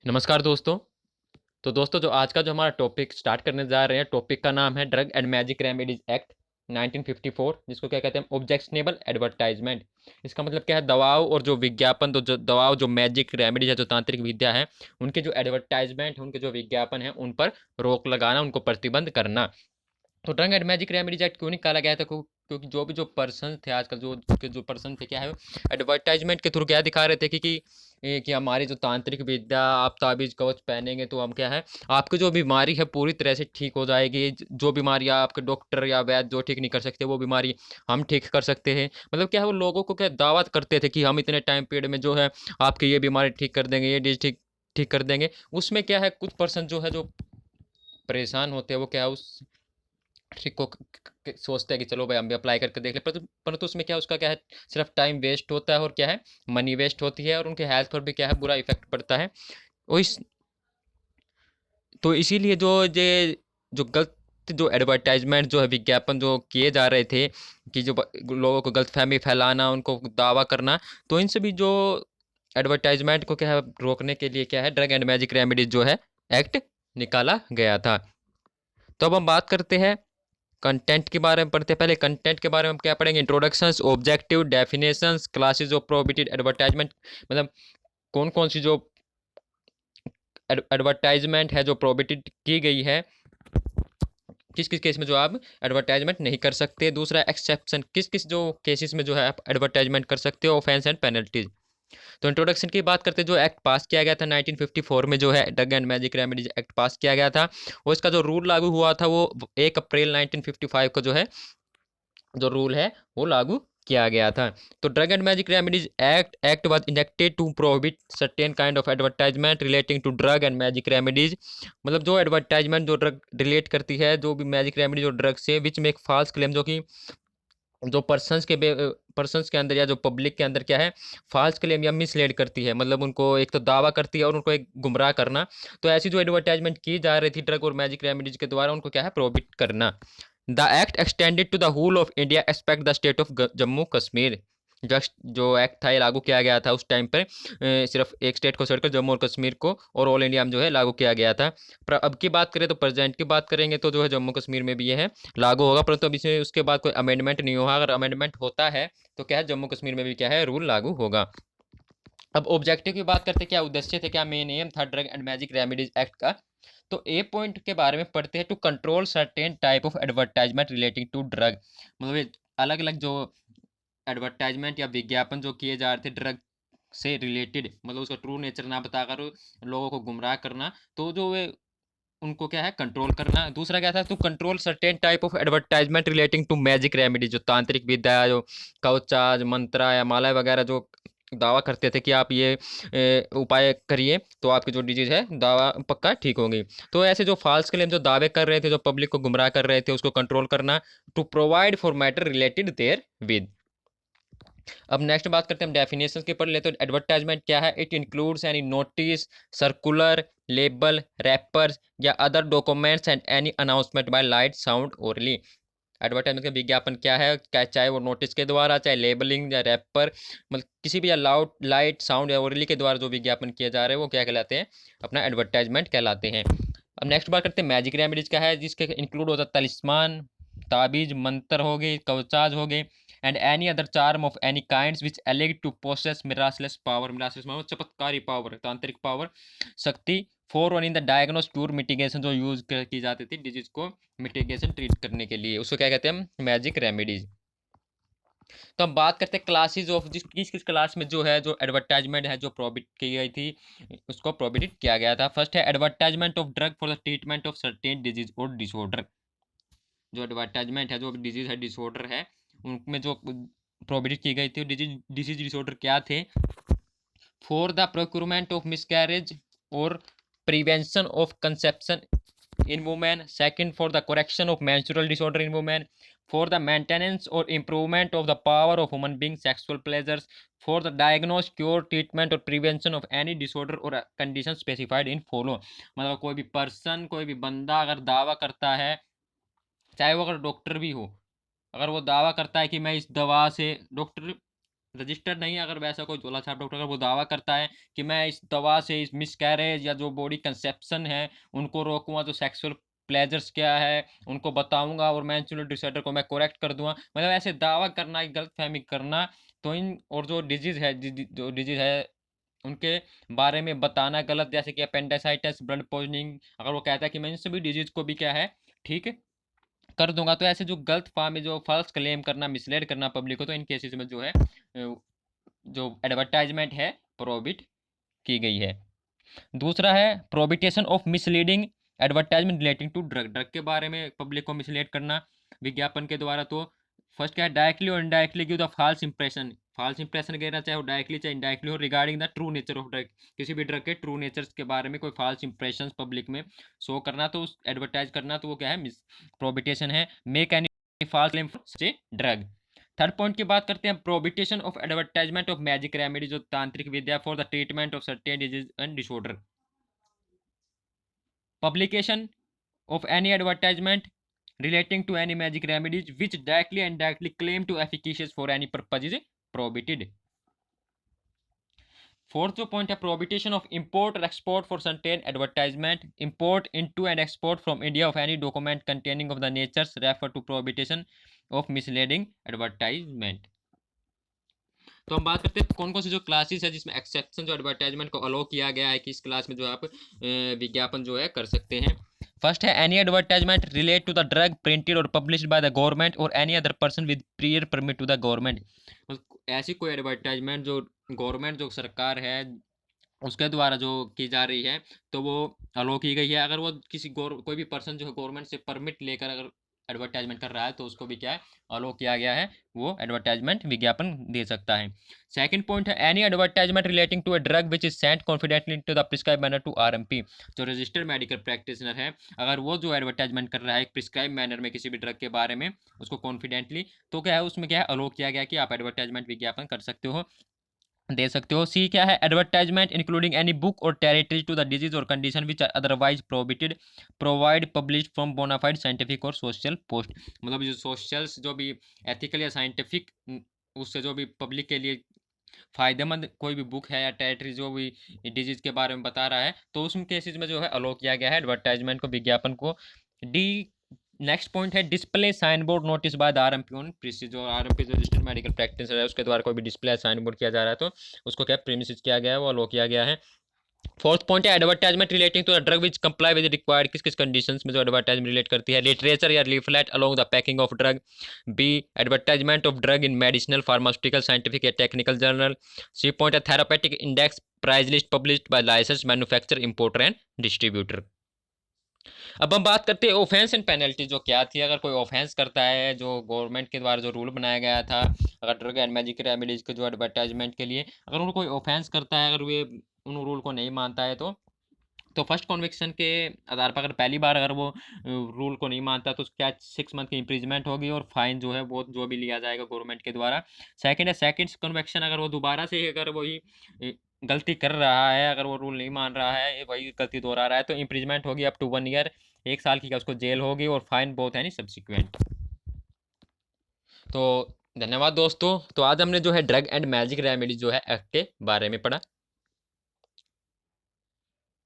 नमस्कार दोस्तों। तो दोस्तों जो आज का जो हमारा टॉपिक स्टार्ट करने जा रहे हैं, टॉपिक का नाम है drug and magic remedies act 1954, जिसको क्या कहते हैं, ऑब्जेक्शनेबल एडवर्टाइजमेंट। इसका मतलब क्या है, दवाओं और जो विज्ञापन, तो जो दवाओं, जो मैजिक रेमेडीज है, जो तांत्रिक विद्या है, उनके जो एडवर्टाइजमेंट, उनके जो विज्ञापन है, उन पर रोक लगाना, उनको प्रतिबंध करना। तो drug and magic remedies act क्यों निकाला गया था? क्योंकि जो भी जो पर्सन थे आजकल, जो पर्सन थे, क्या है, एडवर्टाइजमेंट के थ्रू क्या दिखा रहे थे कि हमारी जो तांत्रिक विद्या, आप ताबीज कवच पहनेंगे तो हम क्या है, आपकी जो बीमारी है पूरी तरह से ठीक हो जाएगी। जो बीमारी आपके डॉक्टर या वैद्य जो ठीक नहीं कर सकते, वो बीमारी हम ठीक कर सकते हैं। मतलब क्या है, वो लोगों को क्या दावा करते थे कि हम इतने टाइम पीरियड में जो है आपकी ये बीमारी ठीक कर देंगे, ये डिजीज ठीक ठीक कर देंगे। उसमें क्या है, कुछ पर्सन जो है, जो परेशान होते हैं, वो क्या है, उस ट्रिक को सोचते हैं कि चलो भाई हम भी अप्लाई करके देख ले, परंतु उसमें क्या है, उसका क्या है, सिर्फ टाइम वेस्ट होता है और क्या है, मनी वेस्ट होती है, और उनके हेल्थ पर भी क्या है, बुरा इफेक्ट पड़ता है। और इस तो इसीलिए जो गलत, जो एडवर्टाइजमेंट, जो है विज्ञापन जो किए जा रहे थे, कि जो लोगों को गलतफहमी फैलाना, उनको दावा करना, तो इन सभी जो एडवर्टाइजमेंट को क्या है, रोकने के लिए क्या है, ड्रग एंड मैजिक रेमेडीज जो है एक्ट निकाला गया था। तो अब हम बात करते हैं कंटेंट के बारे में। पढ़ते हैं, पहले कंटेंट के बारे में हम क्या पढ़ेंगे, introductions, objective, definitions, classes of prohibited advertisement. मतलब कौन कौन सी जो एडवर्टाइजमेंट है जो प्रोहिबिटेड की गई है, किस किस केस में जो आप एडवर्टाइजमेंट नहीं कर सकते। दूसरा एक्सेप्शन, किस किस जो केसेस में जो है आप एडवर्टाइजमेंट कर सकते हो, ऑफेंस एंड पेनल्टीज। तो इंट्रोडक्शन की बात करते हैं, जो एक्ट पास किया गया था 1954 में, जो है drug and magic remedies act पास किया गया था, और इसका जो रूल लागू हुआ था वो 1 अप्रैल 1955 को जो है, जो रूल है वो लागू किया गया था। तो drug and magic remedies act was enacted to prohibit certain kind of advertisement relating to drug and magic remedies. मतलब जो एडवर्टाइजमेंट जो ड्रग रिलेट करती है, जो भी मैजिक रेमेडीज और ड्रग से, विच में एक फॉल्स क्लेम, जो कि जो पर्सन्स के अंदर या जो पब्लिक के अंदर क्या है, फॉल्स क्लेम या मिसलेड करती है। मतलब उनको एक तो दावा करती है और उनको एक गुमराह करना। तो ऐसी जो एडवर्टाइजमेंट की जा रही थी ड्रग और मैजिक रेमेडीज के द्वारा, उनको क्या है, प्रोहिबिट करना। The act extended to the whole of India expect the state of Jammu Kashmir. Just जो एक्ट था ये लागू किया गया था उस टाइम पर, सिर्फ एक स्टेट को छोड़कर जम्मू और कश्मीर को, और ऑल इंडिया में जो है लागू किया गया था। पर अब की बात करें, तो प्रेजेंट की बात करेंगे, तो जो है जम्मू कश्मीर में भी ये है लागू होगा, परंतु अब इसमें उसके बाद कोई अमेंडमेंट नहीं होगा। अगर अमेंडमेंट होता है तो क्या है, जम्मू कश्मीर में भी क्या है, रूल लागू होगा। अब ऑब्जेक्टिव की बात करते हैं, क्या उद्देश्य थे, क्या मेन एम था drug and magic remedies act का। तो ए पॉइंट के बारे में पढ़ते हैं, to control certain type of advertisement relating to drug. मतलब अलग अलग जो एडवर्टाइजमेंट या विज्ञापन जो किए जा रहे थे ड्रग से रिलेटेड, मतलब उसका ट्रू नेचर ना बताकर लोगों को गुमराह करना, तो जो वे उनको क्या है, कंट्रोल करना। दूसरा क्या था, to control certain type of advertisement relating to magic remedy, जो तांत्रिक विद्या, जो कवचाज, मंत्रा या माला वगैरह जो दावा करते थे कि आप ये उपाय करिए तो आपकी जो डिजीज है दावा पक्का ठीक होगी। तो ऐसे जो फॉल्स क्लेम जो दावे कर रहे थे, जो पब्लिक को गुमराह कर रहे थे, उसको कंट्रोल करना। To provide for matter related therewith. अब नेक्स्ट बात करते हैं हम डेफिनेशन के, पढ़ लेते हैं। एडवर्टाइजमेंट क्या है, it includes any notice, circular, label, wrappers या other documents and any announcement by light, sound, orally. Advertisement का विज्ञापन क्या है, क्या चाहे वो नोटिस के द्वारा, चाहे लेबलिंग या रैपर, मतलब किसी भी, या लाउड, लाइट, साउंड या ओरली के द्वारा जो विज्ञापन किए जा रहे हैं, वो क्या कहलाते हैं, अपना एडवर्टाइजमेंट कहलाते हैं। अब नेक्स्ट बात करते हैं मैजिक रेमेडीज का है, जिसके इंक्लूड होता है तलिस्मान, ताबीज, मंत्र हो गए, कवचाज हो गए, and any other charm of any kinds which एलिग to possess miraculous power. Miraculous power चमत्कारी पावर, तांत्रिक पावर, शक्ति, for one in the diagnosis, cure, mitigation, जो यूज की जाती थी डिजीज को मिटिगेशन, ट्रीट करने के लिए, उसको क्या कहते हैं, मैजिक रेमेडीज। तो हम बात करते हैं क्लासेस ऑफ, जिस किस किस क्लास में जो है, जो एडवर्टाइजमेंट है जो प्रोहिबिट की गई थी, उसको प्रोहिबिट किया गया था। फर्स्ट है advertisement of drug for the treatment of certain disease और डिसऑर्डर। जो एडवर्टाइजमेंट है, जो डिजीज है, डिसऑर्डर है, उनमें जो प्रोहिबिट की गई थी, डिजीज डिजीज डिसऑर्डर क्या थे, for the procurement of miscarriage और prevention of conception in women. Second, for the correction of menstrual disorder in women. For the maintenance or improvement of the power of human being sexual pleasures. For the diagnosis, cure, treatment और prevention of any disorder or condition specified in follow. मतलब कोई भी person, कोई भी बंदा अगर दावा करता है, चाहे वो अगर डॉक्टर भी हो, अगर वो दावा करता है कि मैं इस दवा से, डॉक्टर रजिस्टर्ड नहीं है। अगर वैसा कोई झोला छाप डॉक्टर अगर वो दावा करता है कि मैं इस दवा से इस मिसकैरेज या जो बॉडी कंसेप्शन है उनको रोकूंगा, जो सेक्सुअल प्लेजर्स क्या है उनको बताऊंगा और मेंस्ट्रुअल डिसऑर्डर को मैं करेक्ट कर दूंगा, मतलब ऐसे दावा करना, एक गलतफहमी करना, तो इन और जो डिजीज है जो डिजीज है उनके बारे में बताना गलत, जैसे कि अपेंडिसाइटिस, ब्लड पॉइजनिंग, अगर वो कहता है कि मैं इन सभी डिजीज को भी क्या है ठीक कर दूंगा, तो ऐसे जो गलत फॉर्म में जो फॉल्स क्लेम करना, मिसलीड करना पब्लिक को, तो इन केसेस में जो है जो एडवर्टाइजमेंट है प्रोहिबिट की गई है। दूसरा है prohibition of misleading advertisement relating to drug, drug के बारे में पब्लिक को मिसलीड करना विज्ञापन के द्वारा। तो फर्स्ट क्या है, डायरेक्टली और indirectly give the false impression, false impression देना, चाहे वो डायरेक्टली चाहे इनडायरेक्टली हो, regarding the true nature of drug, किसी भी ड्रग के ट्रू नेचर्स के बारे में कोई फॉल्स इंप्रेशन पब्लिक में शो करना, तो उस एडवर्टाइज करना, तो वो क्या है मिस प्रोहिबिटेशन है। Make any false claim for drug. Third point की बात करते हैं, prohibition of advertisement of magic remedy, जो तांत्रिक विद्या for the treatment of certain disease and disorder. Publication of any advertisement relating to any magic remedies which directly and indirectly claim to efficacious for any purpose is prohibited. Fourth जो point है, prohibition of import और export for certain advertisement, import into and export from India of any document containing of the natures refer to prohibition of misleading advertisement. तो हम बात करते हैं कौन कौन सी जो क्लासेस है जिसमें एक्सेप्शन जो एडवर्टाइजमेंट को अलो किया गया है कि इस क्लास में जो है आप विज्ञापन जो है कर सकते हैं। फर्स्ट है, any advertisement relate to the drug printed और पब्लिश्ड बाय द गवर्नमेंट और any other person with prior permit to the government. ऐसी कोई एडवर्टाइजमेंट जो गवर्नमेंट जो सरकार है उसके द्वारा जो की जा रही है तो वो अलो की गई है। अगर वो किसी कोई भी पर्सन जो है गवर्नमेंट से परमिट लेकर अगर एडवर्टाइजमेंट कर रहा है तो उसको भी क्या है अलो किया गया है, वो एडवर्टाइजमेंट विज्ञापन दे सकता है। सेकंड पॉइंट है, any advertisement relating to a drug which is sent confidentially to the prescribe manner to RMP, जो रजिस्टर्ड मेडिकल प्रैक्टिशनर है अगर वो जो एडवर्टाइजमेंट कर रहा है एक प्रिस्क्राइब मैनर में किसी भी ड्रग के बारे में उसको कॉन्फिडेंटली, तो क्या है उसमें क्या है अलो किया गया कि आप एडवर्टाइजमेंट विज्ञापन कर सकते हो, दे सकते हो। सी क्या है, एडवर्टाइजमेंट इंक्लूडिंग एनी बुक और टेरिटरी टू द डिजीज और condition which are otherwise prohibited provide publish from bona fide scientific और सोशल पोस्ट, मतलब जो सोशल्स जो भी एथिकल या साइंटिफिक उससे जो भी पब्लिक के लिए फायदेमंद कोई भी बुक है या टेरिटरी जो भी डिजीज के बारे में बता रहा है तो उस केसेस में जो है अलो किया गया है एडवर्टाइजमेंट को, विज्ञापन को। डी नेक्स्ट पॉइंट है, display sign board notice by the RMP on premises, जो आरएमपी रजिस्टर्ड मेडिकल प्रैक्टिशनर है उसके द्वारा कोई भी डिस्प्ले साइन बोर्ड किया जा रहा है तो उसको क्या प्रीमिसेस किया गया है, वो अलो किया गया है। फोर्थ पॉइंट है, advertisement relating to the drug which comply with required, किस किस कंडीशंस में जो एडवर्टाइजमेंट रिलेट करती है, लिटरेचर या leaflet along the packing of drug. B, advertisement of drug in medicinal pharmaceutical scientific या टेक्निकल जर्नल। सी पॉइंट है, therapeutic index price list published by licence manufacturer importer and distributor. अब हम बात करते हैं ऑफेंस एंड पेनल्टी जो क्या थी। अगर कोई ऑफेंस करता है, जो गवर्नमेंट के द्वारा जो रूल बनाया गया था अगर ड्रग एंड मैजिक रेमेडीज के जो एडवर्टाइजमेंट के लिए, अगर उनको कोई ऑफेंस करता है, अगर वे उन रूल को नहीं मानता है तो फर्स्ट कॉन्विक्शन के आधार पर अगर पहली बार अगर वो रूल को नहीं मानता तो क्या 6 मंथ की इम्प्रिजमेंट होगी और फाइन जो है वो जो भी लिया जाएगा गवर्नमेंट के द्वारा। सेकंड है, सेकंड कॉन्विक्शन अगर वो दोबारा से अगर वही गलती कर रहा है, अगर वो रूल नहीं मान रहा है, वही गलती दोहरा रहा है, तो इम्प्रिजमेंट होगी अप टू 1 ईयर, 1 साल की उसको जेल होगी और फाइन बहुत है नहीं सब्सिक्वेंट। तो धन्यवाद दोस्तों। तो आज हमने जो है ड्रग एंड मैजिक रेमेडी जो है एक्ट के बारे में पढ़ा।